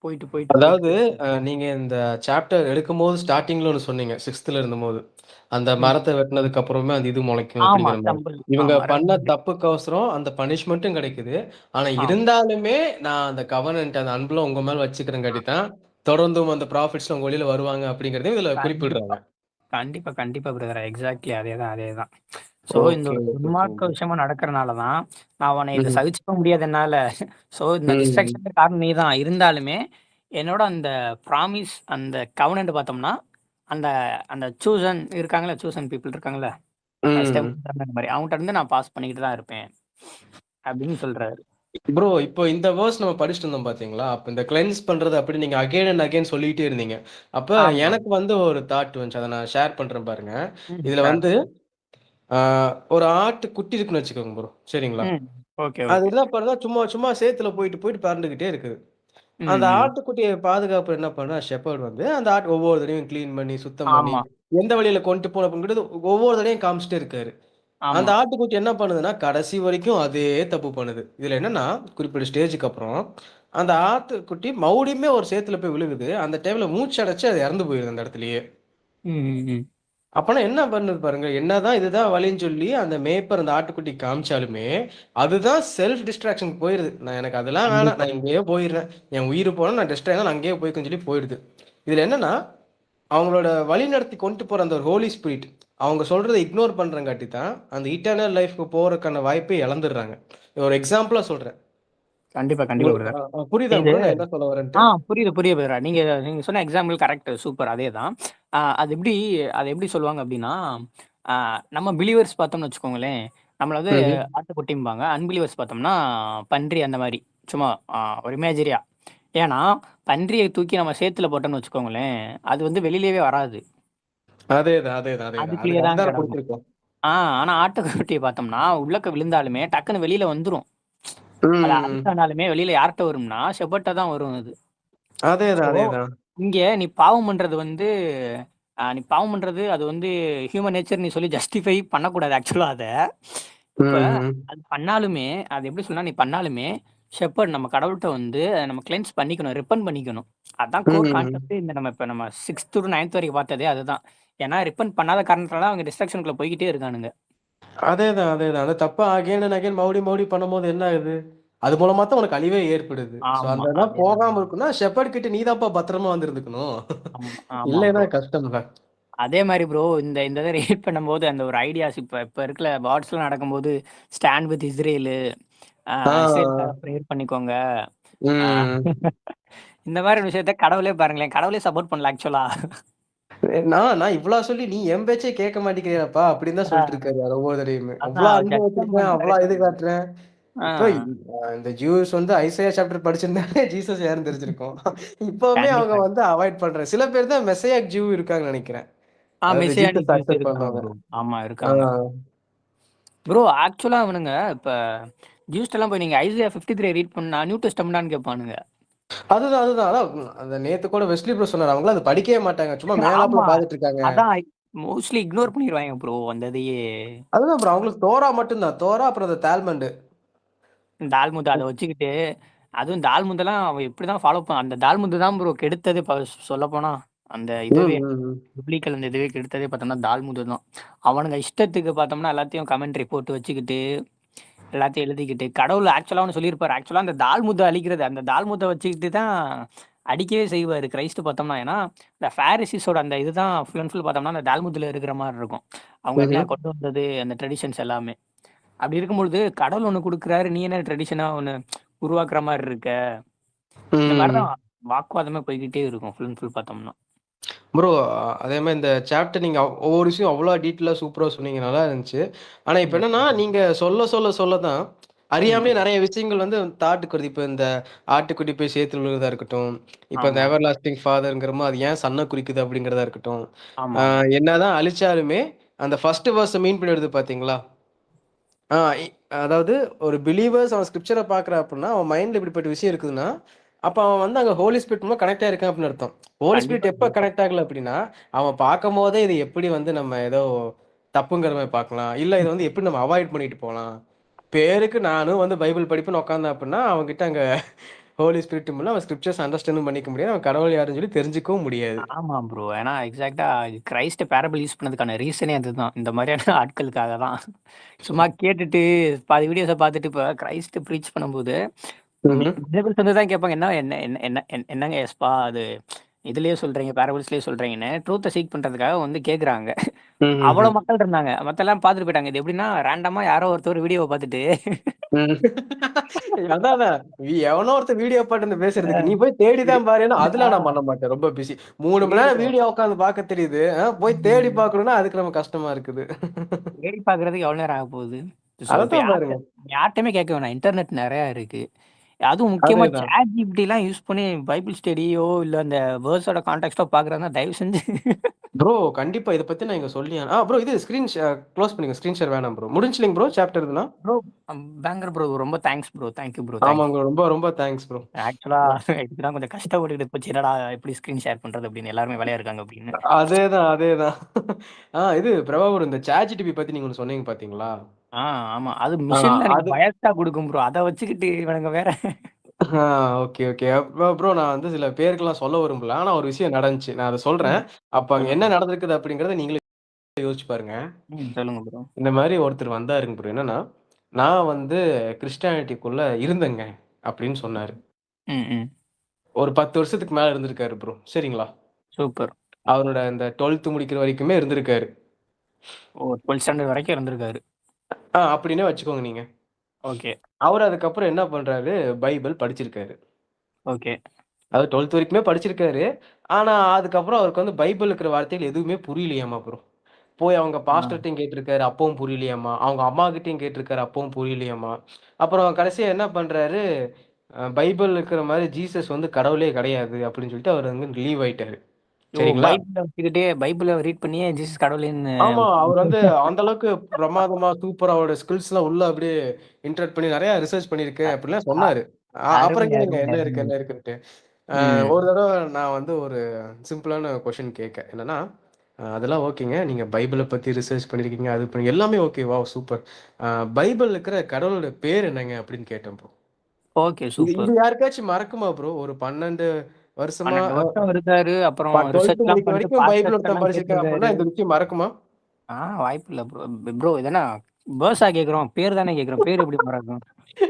போயிட்டு, போயிட்டு, போயிட்டு, அதாவது போயிட்டு. நீங்க இந்த சாப்டர் எடுக்கும்போது ஸ்டார்ட்டிங்ல ஒண்ணு சொன்னீங்க. 6த்ல இருந்தபோது. அந்த ம். மரத்த வெட்டுனதுக்கு அப்புறமே அந்த இது முளைக்கும் ஆமா. அப்படிங்கிற மாரி. தம்பிள். இவங்க ஆமா. பண்ண தப்புக்கோசரம் அந்த பனிஷ்மென்ட்டும் கிடைக்குது. ஆனா ஆமா. இருந்தாலுமே நான் அந்த கவனன்ட் அந்த அன்புல உங்க மேல வச்சுக்கிறங்காட்டி தான், தொடர்ந்தும் அந்த ப்ராஃபிட்ஸ்ல உங்க வழியில வருவாங்க அப்படிங்கிறதையும் இதுல கண்டிப்பா. குறிப்பிடுறாங்க. கண்டிப்பா, கண்டிப்பா பிரதர். எக்ஸாக்ட்லி அதேதான், அதேதான். ஸோ இந்த ஓகே, ஒரு ஓகே, துன்மார்க்க ஓகே. விஷயமா நடக்கிறனால தான், நான் உன்னை இத ம்ஹ்ம். சகிச்சுக்க முடியாது என்னால. ஸோ இந்த ம். டிஸ்ட்ராக்ஷனுக்கு காரணம் நீ தான். இருந்தாலுமே, என்னோட அந்த ப்ராமிஸ், அந்த கவனன்ட் பார்த்தோம்னா, அந்த அந்த சூசன் இருக்காங்கல்ல, சூசன் பீப்பிள் இருக்காங்கல்ல, ம். அந்த மாரி அவங்கட்ட இருந்து நான் பாஸ் பண்ணிக்கிட்டு தான் இருப்பேன். அப்படின்னு சொல்றாரு. ப்ரோ, இப்போ இந்த வேர்ஸ் நம்ம படிச்சுட்டு இருந்தோம் பாத்தீங்களா? அப்ப இந்த கிளென்ஸ் பண்றது அப்படி நீங்க அகைன் அண்ட் அகைன் சொல்லிட்டே இருந்தீங்க. அப்ப ஆமா. எனக்கு வந்து ஒரு தாட் வந்துச்சு. அத நான் ஷேர் பண்றேன் பாருங்க. ம். இதுல ஷேர் வந்து பண்ணுங்க. ஆ ஒரு ஆட்டு குட்டி இருக்குன்னு வச்சுக்கோங்க ப்ரோ. சரிங்களா? ம். ஓகே, அது ஓகே. என்ன பண்ணுதா, சும்மா சும்மா சேத்துல போயிட்டு போயிட்டு பறந்துகிட்டே இருக்குது. ம், அந்த ம். ஆட்டுக்குட்டிய பாதுகாப்பு என்ன பண்ணா, ஷெப்பர்ட் வந்து அந்த ஆட்டு ஒவ்வொரு தடவையும் கிளீன் பண்ணி, சுத்தம் பண்ணி, ஆமா, எந்த வழியில கொண்டு போணும் அப்படிங்கிறது ஒவ்வொரு தடவையும் காமிச்சுட்டே இருக்காரு. அந்த ஆமா. ஆட்டுக்குட்டி என்ன பண்ணுதுன்னா, கடைசி வரைக்கும் அதே தப்பு பண்ணுது. இதுல என்னன்னா, குறிப்பிட்ட ஸ்டேஜ்க்கு அப்புறம், அந்த ஆட்டுக்குட்டி மறுபடியுமே ஒரு சேத்துல போய் விழுகுது. அந்த டைம்ல மூச்சு அடைச்சு அது இறந்து போயிருது அந்த இடத்திலேயே. ம், ம், ம். அப்பனா என்ன பண்ணுது பாருங்க. என்னதான் இதுதான் வழின்னு சொல்லி அந்த மேய்ப்பர் அந்த ஆட்டுக்குட்டி காமிச்சாலுமே, அதுதான் செல்ஃப் டிஸ்ட்ராக்ஷனுக்கு போயிருது. எனக்கு அதெல்லாம் வேணாம். கண்டிப்பா. நான் இங்கேயே போயிடுறேன். என் உயிர் போனா நான் டிஸ்ட்ராக்ட் ஆனா நான் அங்கேயே போய்க்குன்னு சொல்லி போயிடுது. இதுல என்னன்னா, அவங்களோட வழிநடத்தி கொண்டு போற அந்த ஒரு ஹோலி ஸ்பிரிட், அவங்க சொல்றத இக்னோர் பண்றங்காட்டி தான், அந்த இட்டர்னல் லைஃப்க்கு போறதுக்கான வாய்ப்பை இழந்துடுறாங்க. ஒரு எக்ஸாம்பிளா சொல்றேன். கண்டிப்பா, கண்டிப்பா உங்களுக்கு பிரதர். புரியுதா இது ப்ரோ? நான் என்ன சொல்ல வரேன்ட்டு? புரியுது, புரியுது பிரதர். நீங்க நீங்க சொன்ன எக்ஸாம்பிள் கரெக்ட். சூப்பர். அதேதான். அது எப்படி சொல்லுவாங்க அப்படின்னா, அ நம்ம பிலீவர்ஸ் பார்த்தோம்னு வச்சுக்கோங்களேன், நம்மள வந்து ம்ஹ்ம். ஆட்டுக்குட்டிம்பாங்க. அன்பிலீவர்ஸ் பார்த்தோம்னா, பன்றி அந்த மாரி. சும்மா ஒரு இமேஜரியா. ஏன்னா, பன்றிய தூக்கி நம்ம சேத்துல போட்டோம்னு வச்சுக்கோங்களேன், அது வந்து வெளியிலயே வராது. அதேதான், அதேதான், அதேதான். அதுக்குள்ளேயே அதுக்கு தான் அதுதானே கிடக்கும். குடுத்துருக்கோம். ஆனா ஆட்டுக்குட்டிய பார்த்தோம்னா, உள்ளக்க விழுந்தாலுமே டக்குனு வெளியில வந்துரும். அது ம். அழுத்தானாலுமே வெளியில யார்ட்ட வரும்னா, ஷெப்பர்ட்ட தான் வரும் அது. ஸோ, அதேதான், அதேதான். இங்க நீ பாவம் பண்றது வந்து நீ பாவம் பண்றது அது வந்து ஹியூமன் நேச்சர் நீ சொல்லி ஜஸ்டிஃபை பண்ணக்கூடாது ஆக்சுவலா அத. இப்ப ம்ஹ்ம். அது பண்ணாலுமே, அது எப்படி சொன்னா, நீ பண்ணாலுமே ஷெப்பர்ட் நம்ம கடவுள்ட்ட வந்து அத நம்ம கிளென்ஸ் பண்ணிக்கணும். ரிப்பன் பண்ணிக்கணும். அதான் கோர் ம். கான்செப்ட். இந்த நம்ம 6த் டூ 9த் வரைக்கும் பார்த்ததே அதுதான். ஏன்னா ரிப்பன் பண்ணாத காரணத்தினால தான் அவங்க டிஸ்ட்ராக்ஷனுக்குள்ள போய்க்கிட்டே இருக்கானுங்க. அதேதான், அதேதான். அந்த தப்ப அகைன் அண்ட் அகைன் மறுபடியும் மறுபடியும் பண்ணும்போது என்ன ஆகுது? அது மூலமா தான் உனக்கு அழிவே ஏற்படுது. ஸோ ஆமா. அந்த இதெல்லாம் அதேதான், போகாம அதேதான். இருக்குன்னா, ஷெப்பர்ட் கிட்ட நீ தான்ப்பா பத்திரமா வந்து இருந்துக்கணும். ஆமா, ஆமா இல்லைன்னா ப்ரோ. கஷ்டம் தான். அதே மாரி ப்ரோ இந்த இந்த இத ரீட் பண்ணும்போது அந்த ஒரு ஐடியாஸ் இப்ப இருக்குல வார்ஸ்லாம் நடக்கும்போது ஸ்டாண்ட் வித் இஸ்ரேலு, இஸ்ரேலுக்காக ஆ. பிரேயர் பண்ணிக்கோங்க. அ ம். இந்த மாரி விஷயத்த கடவுளே பாருங்களேன், கடவுளே சப்போர்ட் பண்ணல ஆக்சுவலா. நான் நான் இவ்ளோ சொல்லி நீ என் பேச்சே கேட்க மாட்டேங்கிறியேப்பா! அப்படின்னு தான் சொல்லிட்டு அ இருக்காரு ஒவ்வொரு தடவையுமே. அவ்ளோ அதான் அன்பு வச்சிருக்கேன், ஜட்ஜ்மென்ட் அவ்ளோ இது கிடையாது. காட்டுறேன். ஆ இப்ப இந்த ஜூஸ் வந்து ஐசையா சாப்டர் படிச்சிருந்தாலே ஜீசஸ் யாருன்னு தெரிஞ்சிருக்கும். இப்பவுமே அவங்க கண்டிப்பா. வந்து அவாய்ட் பண்றாங்க. சில பேர் தான் மெஸ்ஸையா ஜூ இருக்காங்கன்னு நெனைக்கிறேன். அதாவது மெசியானிக் ஜீசஸ் ஜூஸ் அக்செப்ட் இருக்காங்க பண்ணவங்க. ப்ரோ. ஆமா ஆ. இருக்காங்க. ப்ரோ ஆக்சுவலா அவனுங்க இப்ப ஜூஸ்ட்டலாம் போய் நீங்க ஐசையா 53 ரீட் பண்ணா நியூ டெஸ்டமென்டான்னு கேட்பானுங்க. அதுதான், அதுதான். அதான் அந்த நேத்து கூட வெஸ்லி ப்ரோ சொன்னாரு. அவங்கலாம் அத படிக்கவே மாட்டாங்க. சும்மா மேலாப்புல ஆமா. பார்த்துட்டு இருக்காங்க. அதான் மோஸ்ட்லி இக்னோர் பண்ணிருவாய்ங்க ப்ரோ அந்த இதையே. அதுதான் ப்ரோ. அவங்களுக்கு தோரா மட்டும் தான். தோரா அப்புறம் அந்த தால்மண்ட். தால்முத் அத வச்சுக்கிட்டு, அதுவும் தால்முத்தெல்லாம் அவன் எப்படிதான் ஃபாலோ அந்த தால்முத்து தான் ப்ரோ கெடுத்தது சொல்லப்போனா. அந்த ம், இதுவே ம், ம். பிப்ளிக்கல் அந்த இதுவே கெடுத்ததே பார்த்தோம்னா தால்முத்து தான். அவனுங்க இஷ்டத்துக்கு பார்த்தோம்னா எல்லாத்தையும் கமெண்ட்ரி போட்டு வச்சுக்கிட்டு, எல்லாத்தையும் எழுதிக்கிட்டு, கடவுள் ஆக்சுவலா ஒண்ணு சொல்லியிருப்பாரு. ஆக்சுவலா அந்த தால்முத்த அழிக்கிறது, அந்த தால்முத்த வச்சுக்கிட்டு தான் அடிக்கவே செய்வாரு கிறிஸ்ட் பார்த்தோம்னா. ஏன்னா, இந்த பாரிஸீஸோட அந்த இதுதான் ஃபுல் அண்ட் ஃபுல் பார்த்தோம்னா, அந்த தால்முத்துல இருக்கிற மாரி இருக்கும். அவங்க ம்ஹ்ம். எல்லாம் கொண்டு வந்தது, அந்த ட்ரெடிஷன்ஸ் எல்லாமே. அப்படி இருக்கும்பொழுது, கடவுள் ஒண்ணு குடுக்குறாரு. நீ என்ன ட்ரெடிஷனா ஒண்ணு உருவாக்குற மாரி இருக்க. இந்த மாரி ம். தான் வாக்குவாதமே போய்க்கிட்டே இருக்கும். ஃபுல் அண்ட் ஃபுல் பார்த்தோம்னா. ப்ரோ, அதே மாரி இந்த சாப்டர் நீங்க ஒவ்வொரு விஷயம் அவ்ளோ டீட்டெயிலா சூப்பரா சொன்னீங்க. நல்லா இருந்துச்சு. ஆனா இப்ப ம். என்னன்னா, நீங்க சொல்ல தான் அறியாமலே ம். நெறைய விஷயங்கள் வந்து தாட்டுக்கு வருது. இப்ப இந்த ஆட்டுக்குட்டி போய் சேத்துல விழுறதா இருக்கட்டும், இப்ப இந்த ஆமா. எவர்லாஸ்டிங் ஃபாதர்ங்கிறமோ அது ஏன் சன்ன குறிக்குது அப்படிங்கிறதா இருக்கட்டும். ஆ ஆமாமா. என்னதான் அழிச்சாலுமே, அந்த ஃபர்ஸ்ட் வேர்ஸ மீன் பண்ணி வருது பார்த்தீங்களா? ஆ இ அதாவது ஒரு பிலீவர்ஸ் அவன் ஸ்கிரிப்சர பார்க்குறான் அப்புட்ன்னா, அவன் மைண்ட்ல இப்படிப்பட்ட விஷயம் இருக்குதுன்னா, அப்ப அவன் வந்து அங்க ஹோலி ஸ்பிரிட் மூலமா கனெக்ட் ஆயிருக்கான் அப்படின்னு அர்த்தம். ஹோலி கண்டிப்பா, ஸ்பிரிட் எப்ப கண்டிப்பா. கனெக்ட் ஆகல அப்படின்னா, அவன் பார்க்கும்போதே இது எப்படி வந்து நம்ம ஏதோ தப்புங்கிற மாரி பார்க்கலாம். இல்ல இத வந்து எப்படி நம்ம அவாய்ட் பண்ணிட்டு போலாம். பேருக்கு நானும் வந்து பைபிள் படிப்பேன்னு உட்கார்ந்தேன் அப்படின்னா, அவன்கிட்ட அங்க ஹோலி ஸ்பிரிட்டும் இல்ல, அவன் ஸ்கிரிப்சர்ஸ் அண்டர்ஸ்டாண்டும் பண்ணிக்க முடியாது. அவன் கடவுள் யாருன்னு சொல்லி தெரிஞ்சுக்கவும் முடியாது. ஆமா ப்ரோ. ஏன்னா எக்ஸாக்ட்டா கிரைஸ்ட் பேரபிள் யூஸ் பண்ணதுக்கான ரீசனே அதுதான். இந்த மாதிரியான ஆட்களுக்காக தான். சும்மா கேட்டுட்டு பாதி வீடியோஸ பார்த்துட்டு இப்ப கிரைஸ்ட் ப்ரீச் பண்ணும்போது ம்ஹ்ம். டிசைபிள்ஸ் வந்து தான் கேட்பாங்க. என்ன என்ன என்ன என்ன என்னங்க எஸ்பா அது இதுலயே சொல்றீங்க, பேரபிள்ஸ்லயே சொல்றீங்கன்னு ட்ரூத்த சீக் பண்றதுக்காக வந்து கேட்குறாங்க. அவ்வளோ ம்ஹ்ஹ்ம். மக்கள் இருந்தாங்க. மத்தெல்லாம் பார்த்துட்டு போயிட்டாங்க. இது எப்படின்னா ரேண்டமா யாரோ ஒருத்தர் வீடியோவ பார்த்துட்டு ம். அதான் அதான். எவனோ ஒருத்தன் வீடியோ பாட்டுன்னு பேசுறதுக்கு, நீ போய் தேடி தான் பாருன்னா, அதெல்லாம் நான் பண்ண மாட்டேன். ரொம்ப பிஸி. 3 மணி நேரம் வீடியோ உட்காந்து பார்க்க தெரியுது. போய் தேடி பார்க்கணும்னா, அதுக்கு நமக்கு கஷ்டமா இருக்குது. தேடி பார்க்கறதுக்கு எவ்வளோ நேரம் ஆகப்போகுது? ஸோ இப்ப அதத்தான் பாருங்க. யார்ட்டயுமே கேட்க வேணாம். இன்டர்நெட் நெறையா இருக்கு. அதுவும் முக்கியமா அதேதான். ChatGPTலாம் யூஸ் பண்ணி பைபிள் ஸ்டடியோ, இல்ல அந்த வேர்ஸோட கான்டெக்ஸ்ட்டோ பார்க்குறதுனா தயவு செஞ்சு ப்ரோ கண்டிப்பா இத பத்தி நான் இங்க சொல்லி ப்ரோ இது ஸ்கிரீன் க்ளோஸ் பண்ணுங்க. ஸ்கிரீன் ஷேர் வேணாம் ப்ரோ. முடிஞ்சுலிங்க ப்ரோ சாப்டர் இதெல்லாம்? ப்ரோ பேங்கர் ப்ரோ ரொம்ப thanks bro. Thank you bro. Thank you. ஆமாங்க. ரொம்ப ரொம்ப தேங்க்ஸ் ப்ரோ. ஆக்சுவலா இதுக்கு தான் கொஞ்சம் கஷ்டப்பட்டுட்டு போச்சு. என்னடா எப்படி ஸ்க்ரீன் ஷேர் பண்றது அப்படின்னு எல்லாருமே வேலையா இருக்காங்க அப்படின்னு. அதேதான், அதேதான். இது பிரபாகர் இந்த ChatGPT பத்தி நீங்க ஒண்ணு சொன்னீங்க பாத்தீங்களா? ஆ ஆமா. அது ஆ மிஷின் லேர்னிங் அது பயஸ்டா குடுக்கும் ப்ரோ. அத வச்சுக்கிட்டு இவனுங்க வேற ஆ ஓகே, ஓகே. ப்ரோ நான் வந்து சில பேருக்கெல்லாம் சொல்ல விரும்பல. ஆனா ஒரு விஷயம் நடந்துச்சு. நான் அத சொல்றேன். ம். அப்ப அங்க சொல்லுங்க என்ன ப்ரோ. நடந்திருக்குது அப்படிங்கிறத நீங்களே யோசிச்சு பாருங்க. சொல்லுங்க ப்ரோ. இந்த மாரி ஒருத்தர் வந்தாருங்க ப்ரோ. என்னன்னா, நான் வந்து கிறிஸ்டியானிட்டிக்குள்ள இருந்தேங்க அப்படின்னு சொன்னாரு. ம், ம். ஒரு 10 வருஷத்துக்கு மேல இருந்திருக்காரு ப்ரோ. சரிங்களா? சூப்பர். அவரோட இந்த 12த் முடிக்கிற வரைக்குமே இருந்திருக்காரு. ஓ 12த் ஸ்டாண்டர்ட் வரைக்கும் இருந்திருக்காரு. அப்படின்னே வச்சுக்கோங்க நீங்க. ஓகே, அவரு அதுக்கப்புறம் என்ன பண்றாரு, பைபிள் படிச்சிருக்காரு. ஓகே. அதாவது 12த் வரைக்குமே படிச்சிருக்காரு. ஆனா, அதுக்கப்புறம் அவருக்கு வந்து பைபிள்ல இருக்கிற வார்த்தைகள் எதுவுமே புரியலையாமா ப்ரோ. போய் அவங்க ஆ. பாஸ்டர்ட்டயும் கேட்டிருக்காரு, அப்பவும் புரியலையாமா. அவங்க அம்மாகிட்டயும் கேட்டிருக்காரு, அப்பவும் புரியலையாமா. அப்புறம் கடைசியா என்ன பண்றாரு, பைபிள்ல இருக்கிற மாரி ஜீசஸ் வந்து கடவுளே கிடையாது அப்படின்னு சொல்லிட்டு அவர் வந்து லீவ் ஆயிட்டாரு. ஓ சரிங்களா? பைபிள வச்சுக்கிட்டே பைபிள ரீட் பண்ணியே ஜீசஸ் கடவுளேன்னு ஆமா. அவர் வந்து அந்த அளவுக்கு பிரமாதமா, சூப்பரா அவரோட ஸ்கில்ஸ்லாம் உள்ள அப்படியே இன்டராக்ட் பண்ணி நெறைய ரிசர்ச் பண்ணியிருக்கேன் அ அப்படிலாம் அ சொன்னாரு. அப்புறம் அருமை, கேளுங்க அருமை, என்ன இருக்கு, அருமை. என்ன இருக்குன்ட்டு. ம். ஒரு தடவ நான் வந்து ஒரு சிம்பிளான கொஸ்டின் கேட்கேன். என்னன்னா, அதெல்லாம் ஓகேங்க. நீங்க பைபிள பத்தி ரிசர்ச் பண்ணியிருக்கீங்க. அது பண்ணி எல்லாமே ஓகே. வாவ்! சூப்பர். அ பைபிள்ல இருக்கிற கடவுளோட பேர் என்னங்க அப்படின்னு கேட்டேன் ப்ரோ. ஓகே இது சூப்பர். இது யாருக்காச்சும் மறக்குமா ப்ரோ? ஒரு 12 வருஷமா 12 வருஷம் இருக்காரு. அப்புறம் 12த் ரிசர்ச்லாம் முடிக்கிற பண்ணிட்டு வரைக்கும் பைபிள் பாஸ்டர்ஸ்ட்ட ஒருத்தன் எல்லாம் படிச்சிருக்கான் அப்படின்னா கேட்டுருக்காரு. இந்த விஷயம் மறக்குமா? வாய்ப்பில்ல ப்ரோ. ப்ரோ இதென்ன வேர்ஸா கேட்கிறோம். பேர் தானே கேட்கிறோம். பேர் எப்படி மறக்கும்?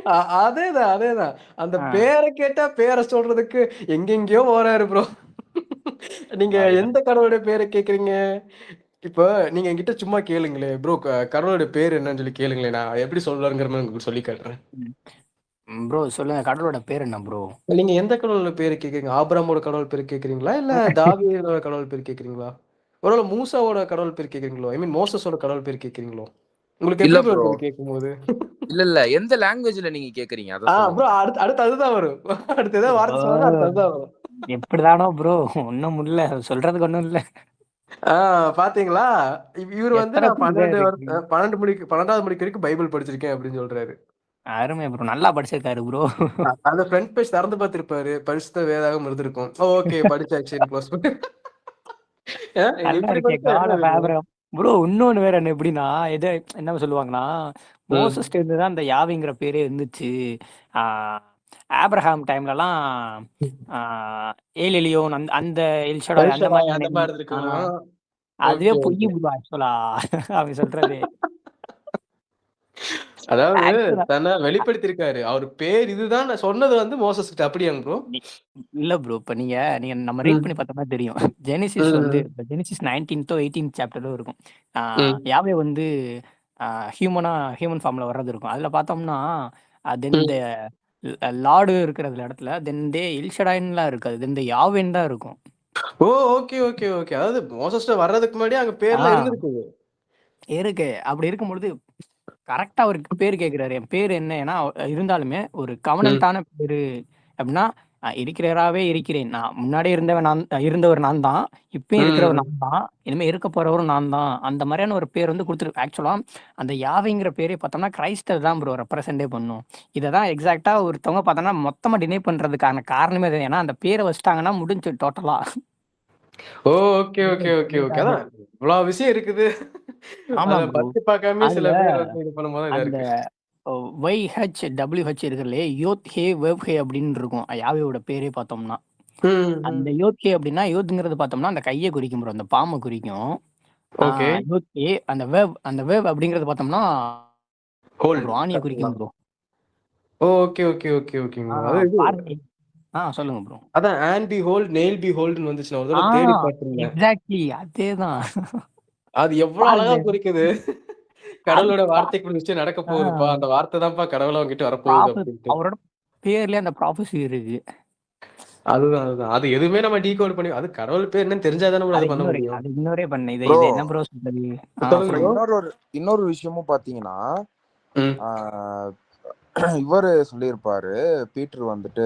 அ அதேதான், அதேதான். அந்த ஆ. பேர கேட்டா பேர சொல்றதுக்கு எங்கெங்கேயோ போறாரு ப்ரோ. நீங்க வாய்ப்பு. எந்த கடவுளுடைய பேர கேட்கிறீங்க? இப்ப நீங்க என்கிட்ட சும்மா கேளுங்களேன். ப்ரோ கடவுளுடைய பேர் என்னன்னு சொல்லி கேளுங்களேன். நான் எப்படி சொல்றாருங்கிற மாரி உங்களுக்கு சொல்லி காட்டுறேன். ப்ரோ சொல்லுங்க கடவுளோட பேர் என்ன ப்ரோ? நீங்க எந்த கடவுளோட பேரு கேட்கிறீங்க? ஆபிரகாமோட கடவுள் பேரு கேட்கிறீங்களா? இல்ல தாவீதோட கடவுள் பேரு கேட்கிறீங்களா? ஒருவேள மூசாவோட கடவுள் பேரு கேட்கிறீங்களோ? ஐ மீன் மோசஸோட கடவுள் பேரு கேட்கிறீங்களோ? உங்களுக்கு இல்ல எப்படி ப்ரோ ப்ரோ. இருக்குது கேட்கும்போது? இல்ல, இல்ல. எந்த லாங்குவேஜ்ல நீங்க கேட்கிறீங்க? அத சொல்லுங்க. ப்ரோ அடுத்து அடுத்து அதுதான் வரும். அடுத்து ஏதோ வார்த்தை சொன்னா அடுத்து ஓ! அதுதான் வரும். எப்படிதானோ ப்ரோ ஒண்ணும் இல்ல. சொல்றதுக்கு ஒண்ணும் இல்ல. ஆ பாத்தீங்களா? இவரு வந்து எத்தன நான் புரிதல் இருக்கு. 12 முடிக்கு 12வது முடிக்க வரைக்கும் பைபிள் படிச்சிருக்கேன் அப்படின்னு சொல்றாரு. அருமை ப்ரோ. நல்லா படிச்சிருக்காரு ப்ரோ. அந்த ஃப்ரண்ட் பேஜ் திறந்து பார்த்திருப்பாரு. பரிசுத்த வேதாகம் இருந்திருக்கும். ஓகே படிச்சாச்சுன்னு க்ளோஸ் பண்ணி இது நல்லா இப்படி இருக்கே. படிச்சா காட் என்னது ஆஃப் ப்ரோ? ஆபிரகாம். ப்ரோ இன்னொன்னு வேற என்ன எப்படின்னா, என்ன சொல்லுவாங்கன்னா, ம். மோசஸ்ட்ட இருந்து தான் அந்த யாவைங்கிற பேரே இருந்துச்சு. ஆ ஆபிரகாம் டைம்லலாம் ஆ ஏல் எலியோன் அந்த அந்த எல்ஷடாய் அந்த பரிசுத்தவாய் மாரி அந்த நேம். மாரி ஆ இருந்திருக்கும். அதுவே ஓகே, பொய் ஓகே. ப்ரோ ஆக்சுவலா. அவன் சொல்றது. அதாவது ஆக்சுவலா தன்னை வெளிப்படுத்தியிருக்காரு. அவரு பேர் இதுதான் நான் சொன்னது வந்து மோசஸ் கிட்ட அப்படியாங்க ப்ரோ? இ இல்ல ப்ரோ. இப்ப நீங்க நீங்க நம்ம ரீட் ம். பண்ணி பார்த்தோம்னா தெரியும். ஜெனிசிஸ் வந்து ம். ஜெனிசிஸ் 19தோ 18த் சாப்டரோ இருக்கும். ஆ ம். யாவே வந்து ஆ ஹியூமன் ஃபார்ம்ல வர்றது இருக்கும். அதுல பார்த்தோம்னா, தென் த ம். லார்டு இருக்கிறதுல இடத்துல தென் எல் ஷடாய்ன்னுலாம் இருக்காது. தென் யாவேன்னு தான் இருக்கும். ஓ! Okay, okay, okay. அதாவது மோசஸ்ட்ட வர்றதுக்கு முன்னாடியே அங்க ஆ பேர்லாம் இருந்திருக்குது. இருக்கு. அப்படி இருக்கும்பொழுது கரெக்ட்டா அவருக்கு பேர் கேட்கிறாரு. என் பேரு என்ன? ஏன்னா இருந்தாலுமே ஒரு ம். கவனன்ட்டான பேரு அப்டின்னா, இருக்கிறவராவே இருக்கிறேன். நான் முன்னாடியே இருந்தவர் நான் தான். இப்பயும் இருக்கிறவர் ம். நான் தான். இனிமே இருக்க போறவரும் நான் தான். அந்த மாரியான ஒரு பேர் வந்து குடுத்துருக்கு. ஆக்சுவலா அந்த யாவேங்கிற பேரே பார்த்தோம்னா, கிரைஸ்ட தான் ப்ரோ ரெப்ரசென்ட்டே பண்ணும். இத தான் எக்ஸாக்ட்டா ஒருத்தவங்க பார்த்தோம்னா, மொத்தமா டினை பண்றதுக்கான காரணமே அது. ஏன்னா அந்த பேர வச்சுட்டாங்கன்னா முடிஞ்சுது டோட்டலா. ஓ! Okay, okay, okay, okay. அதான் இவ்வளோ விஷயம் இருக்குது. ஆமா அத ப்ரோ. பத்தி பார்க்காமயே சில அதுல பேர் வந்து இது பண்ணும்போது தான் இதா அந்த இருக்கு. YHWH இருக்குல்லையே, யோத் ஹே வெவ் ஹே அப்படின்னு இருக்கும் யாவையோட பேரே பார்த்தோம்னா. ம், அந்த ம். யோத் ஹே அப்படின்னா யோத்ங்கிறது பார்த்தோம்னா அந்த கையை குறிக்கும் ப்ரோ, அந்த பாம்பை குறிக்கும். ஓகே. யோத் ஹே அந்த வேவ் அப்படிங்கிறது பார்த்தோம்னா ஹோல்ட். ப்ரோ ஆணியை கரெக்ட்டுங்களா? குறிக்கும் ப்ரோ. ஓகே, ஓகே, ஓகே, ஓகேங்க ப்ரோ. அது இது வார்த்தை சொல்லுங்க ப்ரோ. அதான் on be hold, nail be ஹோல்டுன்னு வந்துச்சு. நான் ஒரு தடவ தேடி பார்த்திருந்தேன். எக்ஸாக்ட்லி அதேதான். அது எவ்வளோ அழகா பாருங்க குறிக்குது. அது கடவுளோட வார்த்தைக்கு ஒரு விஷயம் நடக்க போகுதுப்பா. அந்த வார்த்தை தான்ப்பா கடவுளா உன்கிட்ட வரப்போகுது அப்படின்ட்டு. அவரோட பேர்லயே அந்த ப்ராஃபஸி இருக்கு. அதுதான். அது எதுவுமே நம்ம டீகோட் பண்ணி அது கடவுள் பேர் என்னன்னு தெரிஞ்சா தானே ப்ரோ அது பண்ண முடியும். அது இக்னோரே பண்ண இது ப்ரோ இது என்ன ப்ரோ சொல்றது? சொல்லுங்க அப்புறம் ப்ரோ. இன்னொரு விஷயமும் பாத்தீங்கன்னா ம். இவரு சொல்லியிருப்பாரு, பீட்டர் வந்துட்டு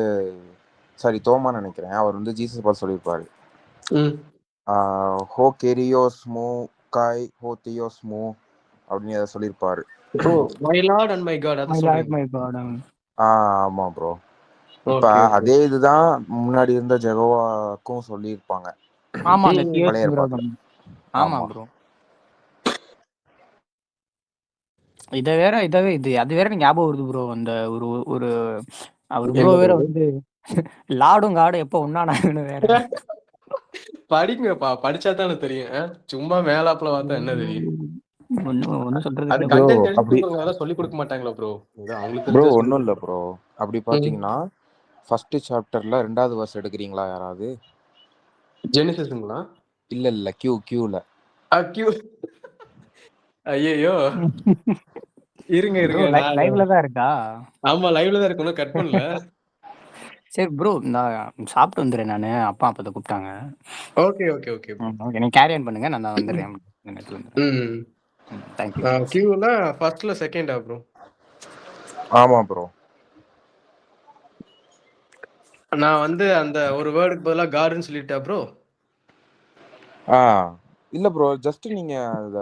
சாரி தோமா நினைக்கிறேன், அவர் வந்து ஜீசஸ் பார்த்து சொல்லியிருப்பாரு, ம். ஹோ கெரியோஸ் மூ காய் ஹோ தியோஸ் மூ அப்படின்னு ஏதாவது சொல்லியிருப்பாரு. Oh my lord and my god அத சொல்றீங்க. ஆமா ப்ரோ. இப்ப ஓகே, ஓகே. அதே இதுதான் முன்னாடி இருந்த ஜெகோவாக்கும் சொல்லியிருப்பாங்க ஆமா அந்த ம். பழைய ஏற்பாட்டுல. ஆமா ஆமா ப்ரோ. இது அது வேற எனக்கு ஞாபகம் வருது ப்ரோ. அந்த ஒரு ஒரு அவர் ப்ரோ என்னது வேற அது? வந்து லாடும் காடும் எப்போ ஒன்னானாங்கன்னு வேற. படிங்கப்பா. படிச்சா தானே தெரியும். சும்மா மேலாப்புல பார்த்தா என்ன தெரியும்? ஒன்னும் சொல்றதுக்கு அது இல்ல ப்ரோ. கண்டென்ட் எழுதி அப்படி கொடுக்குறவங்க அதெல்லாம் சொல்லிக் கொடுக்க மாட்டாங்களா ப்ரோ? இது அவங்களுக்கு ப்ரோ தெரிஞ்சா சொல்லிக் ஒன்றும் இல்லை கொடுப்பாங்க. ப்ரோ. அப்படி ம். பார்த்தீங்கன்னா ஃபர்ஸ்ட் சாப்டர்ல 2வது verse எடுக்கிறீங்களா யாராவது? ஜெனிசிஸ்ங்களா? இல்ல கியூல கியூ ஐயையோ! இருங்க, ப்ரோ இருங்க. நான் லைவ்ல தான் இருக்கா? ஆமா லைவ்ல தான் இருக்கு. இன்னும் கட் பண்ணல. சரி ப்ரோ, நான் சாப்பிட்டு வந்துடுறேன் நானு. அப்பா அப்பதான் கூப்பிட்டாங்க. Okay, okay, okay bro. Okay, நீங்க கேரி ஆன் பண்ணுங்க, நான் வந்துடுறேன். நேரத்துல வந்துடுறேன். ம். தேங்க்யூ. கியூல ஃபர்ஸ்ட்ல செகண்டா ப்ரோ? ஆமா ப்ரோ. நான் வந்து அந்த ஒரு வேர்டுக்கு பதிலா காட்ன்னு சொல்லிட்டா ப்ரோ? இல்ல ப்ரோ, ஜஸ்ட் நீங்க அந்த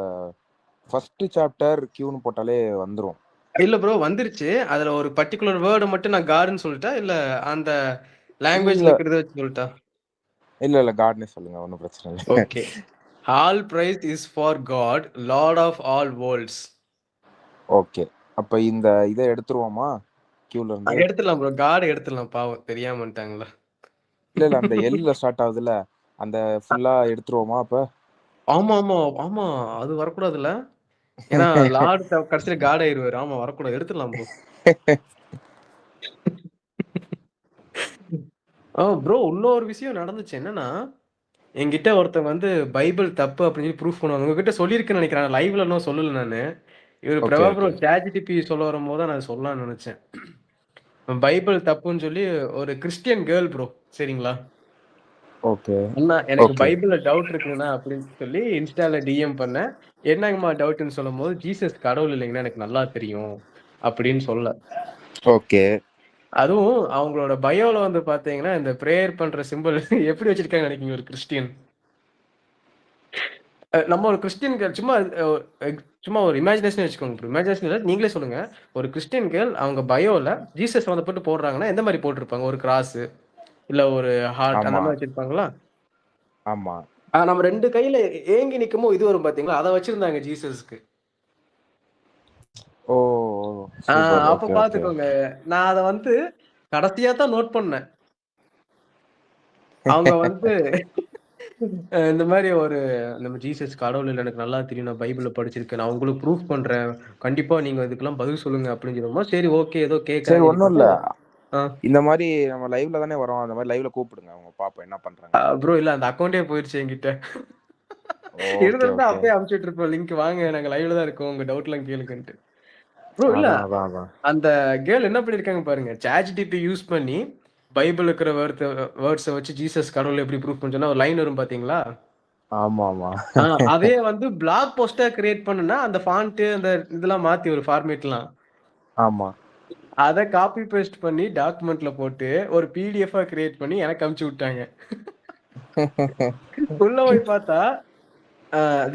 ஃபர்ஸ்ட் சாப்டர் கியூன்னு போட்டாலே வந்துரும். இல்ல ப்ரோ வந்துருச்சு. அதுல ஒரு பர்ட்டிகுலர் வேர்டு மட்டும் நான் காட்ன்னு சொல்லிட்டா இல்ல அந்த லாங்குவேஜ்ல இல்ல இருக்கிறத வச்சு சொல்லிட்டா? இல்ல காட்னே சொல்லுங்க, ஒன்றும் பிரச்சனை இல்லை. Okay. All praise is for god, lord of all worlds. Okay, அப்ப இந்த இதை எடுத்துருவோமா கியூல இருந்து? எடுத்துடலாம் ப்ரோ. காட் எடுத்துடலாம். பாவம் தெரியாம வந்துட்டாங்களா? இல்ல அந்த எல்ல ஸ்டார்ட் ஆகுதுல்ல, அந்த ஃபுல்லா எடுத்துருவோமா அப்ப? ஆமா, ஆமா, ஆமா. அது வரக்கூடாதுல்ல. ஏன்னா லார்ட் கடைசியில காட் ஆயிருவாரு. ஆமா வரக்கூடாது. எடுத்துடலாம் ப்ரோ. ப்ரோ இன்னொரு விஷயம் நடந்துச்சு. என்னன்னா என்கிட்ட ஒருத்தன் வந்து பைபிள் தப்பு அப்படின்னு சொல்லி ப்ரூஃப் பண்ணுவாங்க. உங்ககிட்ட சொல்லியிருக்குன்னு நினைக்கிறேன். லைவ்ல இன்னும் சொல்லல நானு. இவர் okay Prabha bro okay ChatGPT சொல்ல வரும்போது தான் நான் சொல்லலாம்னு நினைச்சேன். பைபிள் தப்புன்னு சொல்லி ஒரு கிறிஸ்டியன் கேர்ள் ப்ரோ. சரிங்களா? ஓகே அண்ணா எனக்கு ஓகே பைபிள்ல டவுட் இருக்குங்கண்ணா அப்படின்னு சொல்லி இன்ஸ்டால டிஎம் பண்ணேன். என்னங்கம்மா டவுட்னு சொல்லும்போது ஜீசஸ் கடவுள் இல்லைங்கன்னா எனக்கு நல்லா தெரியும் அப்படின்னு சொல்ல. ஓகே. அதுவும் அவங்களோட பயோல வந்து பாத்தீங்கன்னா இந்த பிரேயர் பண்ற சிம்பிள் எப்படி வச்சிருக்காங்க நினைக்கிறீங்க ஒரு கிறிஸ்டியன்? நம்ம ஒரு கிறிஸ்டியன் கேர்ள் சும்மா ஒரு இமேஜினேஷன் வச்சுக்கோங்க. இமேஜினேஷன் இல்ல, நீங்களே சொல்லுங்க. ஒரு கிறிஸ்டியன் கேர்ள் அவங்க பயோல ஜீசஸ் சம்மந்தப்பட்டு போடுறாங்கன்னா எந்த மாதிரி போட்டிருப்பாங்க? ஒரு கிராஸ் இல்ல ஒரு ஹார்ட் அந்த ஆமா மாதிரி வச்சிருப்பாங்களா? ஆமா. நம்ம 2 கையில ஏங்கி நிக்குமோ இது வரும் பாத்தீங்களா? அத வச்சிருந்தாங்க ஜீசஸ்க்கு. ஓ சூப்பர். அப்ப ஓகே ஓகே. பாத்துக்கோங்க. நான் அத வந்து கடைசியா தான் நோட் பண்ணேன். அவங்க வந்து இந்த மாதிரி நம்ம ஜீசஸ் கடவுள் இல்ல எனக்கு நல்லா தெரியும். நான் பைபிள்ல படிச்சிருக்கேன். நான் உங்களுக்கு ப்ரூஃப் பண்றேன். கண்டிப்பா நீங்க இதுக்கெல்லாம் பதில் சொல்லுங்க அப்படின்னு சொல்லும்போது, சரி ஓகே ஏதோ சரி கேட்கறாங்கன்னு ஒன்றும் சொல்லிட்டு இல்லை, ஆ இந்த மாதிரி நம்ம லைவ்ல தானே வரோம், அந்த மாதிரி லைவ்ல கூப்பிடுங்க, அவங்க பாப்போம் என்ன பண்றாங்கன்னு. ப்ரோ இல்ல அந்த அக்கவுண்டே போயிருச்சு என்கிட்ட. ஓகே இருந்திருந்தா ஓகே. அப்பயே அனுப்பிச்சுட்டு இருப்போம். லிங்க் வாங்க நாங்க லைவ்ல தான் இருக்கோம். உங்க டவுட் எல்லாம் கேளுங்கன்ட்டு. ப்ரோ இல்ல அதான். அந்த கேர்ள் என்ன பண்ணிருக்காங்க பாருங்க. ChatGPT யூஸ் பண்ணி பைபிள் இருக்கிற வேர்ட்ஸை வச்சு ஜீசஸ் கடவுள் எப்படி ப்ரூஃப் பண்ணா ஒரு லைன் வரும் பாத்தீங்களா? ஆமா ஆமா. அதே வந்து பிளாக் போஸ்டா கிரியேட் பண்ணுனா அந்த ஃபாண்ட் அந்த இதெல்லாம் மாத்தி ஒரு ஃபார்மேட்லாம் ஆமா. அத காப்பி பேஸ்ட் பண்ணி டாக்குமெண்ட்ல போட்டு ஒரு பிடிஎஃபா கிரியேட் பண்ணி எனக்கு அனுப்பிச்சு விட்டாங்க. உள்ள போய் பார்த்தா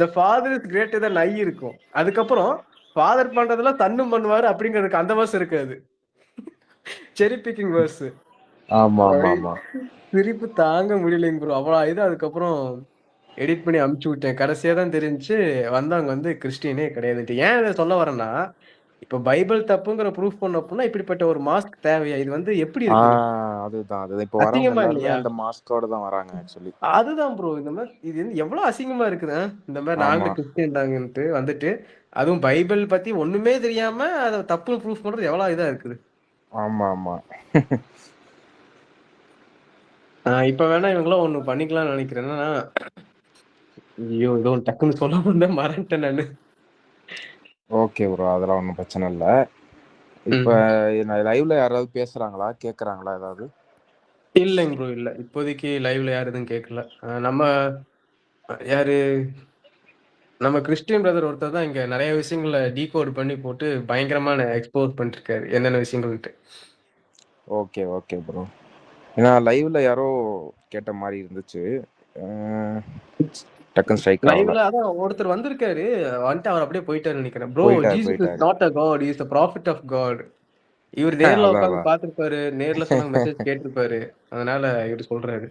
the father is greater than I இருக்கும். அதுக்கப்புறம் ஃபாதர் பண்றதெல்லாம் தன்னும் பண்ணுவாரு அப்படிங்கிறதுக்கு அந்த verse இருக்காது. செரி பிக்கிங் verse. ஆமா ஆமா ஆமா. சிரிப்பு தாங்க முடியலைங்க ப்ரோ. அவ்வளவு இது அதுக்கப்புறம் எடிட் பண்ணி அனுப்பிச்சு விட்டேன். கடைசியா தான் தெரிஞ்சுச்சு வந்தவங்க வந்து கிறிஸ்டியனே கிடையாதுன்ட்டு. ஏன் இதை சொல்ல வரேன்னா இப்ப பைபிள் தப்புங்கிற ப்ரூஃப் பண்ண இப்படிப்பட்ட ஒரு மாஸ்க் தேவையா? இது வந்து எப்படி ஆ இருக்குது? அதுதான். இப்போ வரவங்க அசிங்கமா எல்லாருமே இல்லையா? அந்த மாஸ்கோட தான் வராங்க ஆக்சுவலி. அதுதான் ப்ரோ. இந்த மாரி இது வந்து எவ்வளோ அசிங்கமா இருக்குது. இந்த மாரி ஆமா, நாங்களும் கிறிஸ்டியன் தாங்கன்ட்டு வந்துட்டு, அதுவும் பைபிள் பத்தி ஒண்ணுமே தெரியாம அத தப்புன்னு ப்ரூஃப் பண்றது எவ்வளோ இதா இருக்குது. ஆமா. இப்ப வேணா இவங்கலாம் ஒண்ணு பண்ணிக்கலாம்னு நெனைக்கிறேன். என்னன்னா, ஐயோ! ஏதோ ஒண்ணு டக்குன்னு சொல்ல வந்தேன் மறந்துட்டேன் நானு. Okay bro. அதெல்லாம் ஒண்ணும் பிரச்சனை இல்ல. இப்ப ம். லைவ்ல யாராவது பேசுறாங்களா? கேட்கறாங்களா ஏதாவது? இல்லைங்க ப்ரோ இல்ல. இப்போதைக்கு லைவ்ல யாரும் எதுவும் கேட்கல. நம்ம யாரு நம்ம கிறிஸ்டியன் பிரதர் ஒருத்தர் தான் இங்க நெறைய விஷயங்கள டீகோட் பண்ணி போட்டு பயங்கரமான எக்ஸ்போஸ் பண்ணிட்டுருக்காரு. என்னென்ன விஷயங்கள்ன்ட்டு. Okay bro. ஏன்னா லைவ்ல யாரோ கேட்ட மாரி இருந்துச்சு. அ டக்குன்னு ஸ்ட்ரைக் ஆகல. லைவ்ல அதான் ஒருத்தர் வந்திருக்காரு. வந்துட்டு அவர் அப்படியே போயிட்டாருன்னு நெனைக்கிறேன். ப்ரோ ஜீசஸ் இஸ் போயிட்டாரு. Not a god. He is a prophet of god. இவரு நேர்ல அதான். உட்கார்ந்து பார்த்திருப்பாரு. நேர்ல சொன்ன மெசேஜ் கேட்டிருப்பாரு. அதனால இவரு சொல்றாரு.